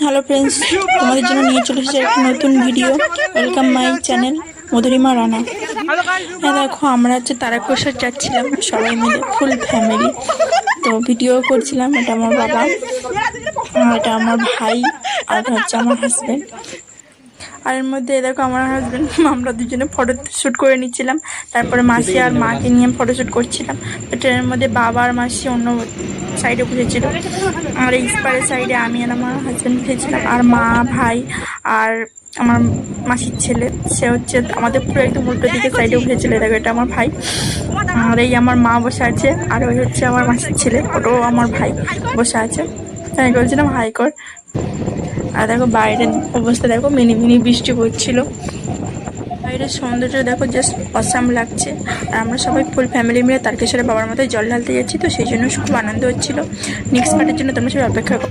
Hello friends, তোমাদের জন্য নিয়ে চলে এসেছি একটা নতুন video. Welcome my channel Madhurima Rana. হ্যাঁ দেখো, আমরা হচ্ছে তারকেশ্বর যাচ্ছিলাম সবাই মিলে, ফুল ফ্যামিলি। তো ভিডিও করছিলাম। এটা আমার বাবা, এটা আমার ভাই, আর হচ্ছে আমার হাজব্যান্ড। আর এর মধ্যে দেখো আমার হাজব্যান্ড, আমরা দুজনে ফটো শ্যুট করে নিচ্ছিলাম। তারপরে মাসি আর মাকে নিয়ে ফটো শ্যুট করছিলাম। তো ট্রেনের মধ্যে বাবা আর মাসি অন্য সাইডে বসেছিল, আর এই স্পারের সাইডে আমি আর আমার হাজব্যান্ড বসেছিলাম, আর মা, ভাই আর আমার মাসির ছেলে, সে হচ্ছে আমাদের পুরো একদম উল্টো দিকে সাইডে বসেছিল। দেখো এটা আমার ভাই, আর এই আমার মা বসে আছে, আর ওই হচ্ছে আমার মাসির ছেলে, ওটাও আমার ভাই বসে আছে। আমি বলছিলাম হাই কর। আর দেখো বাইরের অবস্থা দেখো, মিনি মিনি বৃষ্টি পড়ছিল। বাইরের সৌন্দর্য দেখো, জাস্ট অসাম লাগছে। আর আমরা সবাই ফুল ফ্যামিলি মিলে তারকেশ্বরে বাবার মাথায় জল ঢালতে যাচ্ছি, তো সেই জন্য খুব আনন্দ হচ্ছিল। নেক্সট পার্টের জন্য তোমরা সবাই অপেক্ষা করো।